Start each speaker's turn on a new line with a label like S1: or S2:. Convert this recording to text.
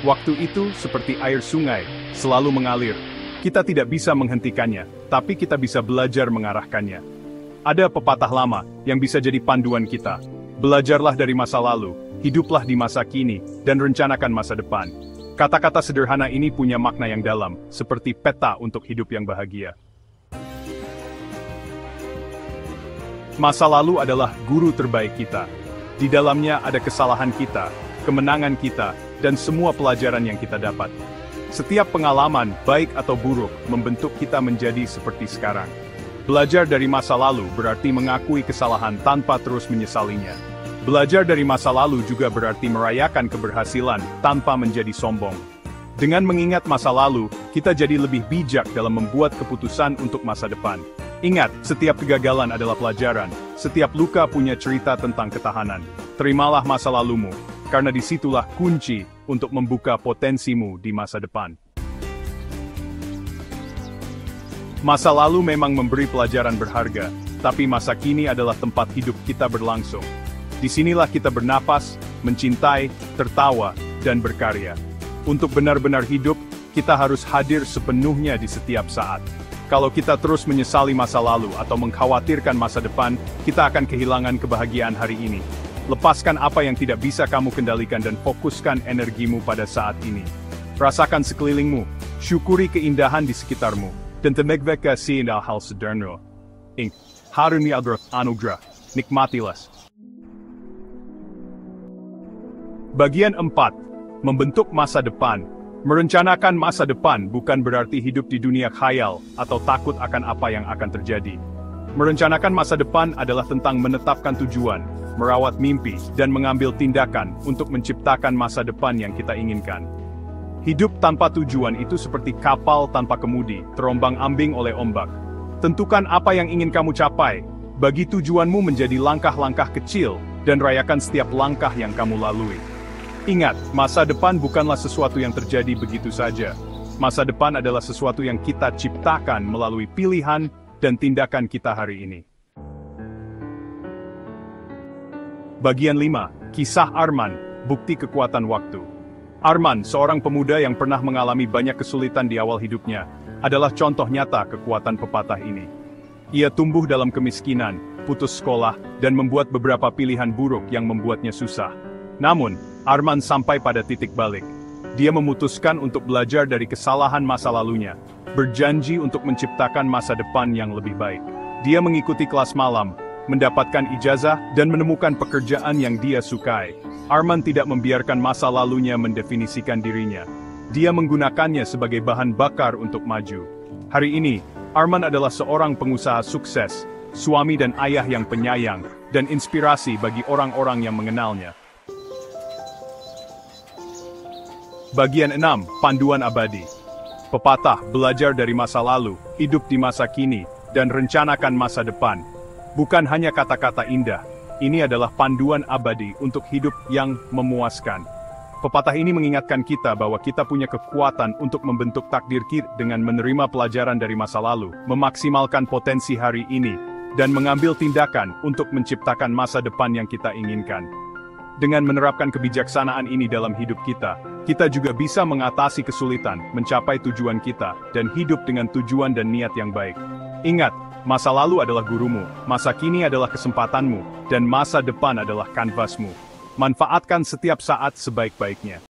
S1: Waktu itu seperti air sungai, selalu mengalir. Kita tidak bisa menghentikannya, tapi kita bisa belajar mengarahkannya. Ada pepatah lama yang bisa jadi panduan kita. Belajarlah dari masa lalu, hiduplah di masa kini, dan rencanakan masa depan. Kata-kata sederhana ini punya makna yang dalam, seperti peta untuk hidup yang bahagia. Masa lalu adalah guru terbaik kita. Di dalamnya ada kesalahan kita, kemenangan kita, dan semua pelajaran yang kita dapat. Setiap pengalaman, baik atau buruk, membentuk kita menjadi seperti sekarang. Belajar dari masa lalu berarti mengakui kesalahan tanpa terus menyesalinya. Belajar dari masa lalu juga berarti merayakan keberhasilan tanpa menjadi sombong. Dengan mengingat masa lalu, kita jadi lebih bijak dalam membuat keputusan untuk masa depan. Ingat, setiap kegagalan adalah pelajaran, setiap luka punya cerita tentang ketahanan. Terimalah masa lalumu, karena disitulah kunci untuk membuka potensimu di masa depan. Masa lalu memang memberi pelajaran berharga, tapi masa kini adalah tempat hidup kita berlangsung. Disinilah kita bernapas, mencintai, tertawa, dan berkarya. Untuk benar-benar hidup, kita harus hadir sepenuhnya di setiap saat. Kalau kita terus menyesali masa lalu atau mengkhawatirkan masa depan, kita akan kehilangan kebahagiaan hari ini. Lepaskan apa yang tidak bisa kamu kendalikan dan fokuskan energimu pada saat ini. Rasakan sekelilingmu, syukuri keindahan di sekitarmu, dan temegveka seindah hal sederhana. Haruni anugerah, nikmatilah. Bagian 4. Membentuk masa depan. Merencanakan masa depan bukan berarti hidup di dunia khayal atau takut akan apa yang akan terjadi. Merencanakan masa depan adalah tentang menetapkan tujuan, merawat mimpi, dan mengambil tindakan untuk menciptakan masa depan yang kita inginkan. Hidup tanpa tujuan itu seperti kapal tanpa kemudi, terombang-ambing oleh ombak. Tentukan apa yang ingin kamu capai, bagi tujuanmu menjadi langkah-langkah kecil, dan rayakan setiap langkah yang kamu lalui. Ingat, masa depan bukanlah sesuatu yang terjadi begitu saja. Masa depan adalah sesuatu yang kita ciptakan melalui pilihan dan tindakan kita hari ini. Bagian 5. Kisah Arman, bukti kekuatan waktu. Arman, seorang pemuda yang pernah mengalami banyak kesulitan di awal hidupnya, adalah contoh nyata kekuatan pepatah ini. Ia tumbuh dalam kemiskinan, putus sekolah, dan membuat beberapa pilihan buruk yang membuatnya susah. Namun, Arman sampai pada titik balik. Dia memutuskan untuk belajar dari kesalahan masa lalunya, berjanji untuk menciptakan masa depan yang lebih baik. Dia mengikuti kelas malam, mendapatkan ijazah, dan menemukan pekerjaan yang dia sukai. Arman tidak membiarkan masa lalunya mendefinisikan dirinya. Dia menggunakannya sebagai bahan bakar untuk maju. Hari ini, Arman adalah seorang pengusaha sukses, suami dan ayah yang penyayang, dan inspirasi bagi orang-orang yang mengenalnya. Bagian 6. Panduan abadi. Pepatah, belajar dari masa lalu, hidup di masa kini, dan rencanakan masa depan. Bukan hanya kata-kata indah, ini adalah panduan abadi untuk hidup yang memuaskan. Pepatah ini mengingatkan kita bahwa kita punya kekuatan untuk membentuk takdir kita dengan menerima pelajaran dari masa lalu, memaksimalkan potensi hari ini, dan mengambil tindakan untuk menciptakan masa depan yang kita inginkan. Dengan menerapkan kebijaksanaan ini dalam hidup kita juga bisa mengatasi kesulitan, mencapai tujuan kita, dan hidup dengan tujuan dan niat yang baik. Ingat, masa lalu adalah gurumu, masa kini adalah kesempatanmu, dan masa depan adalah kanvasmu. Manfaatkan setiap saat sebaik-baiknya.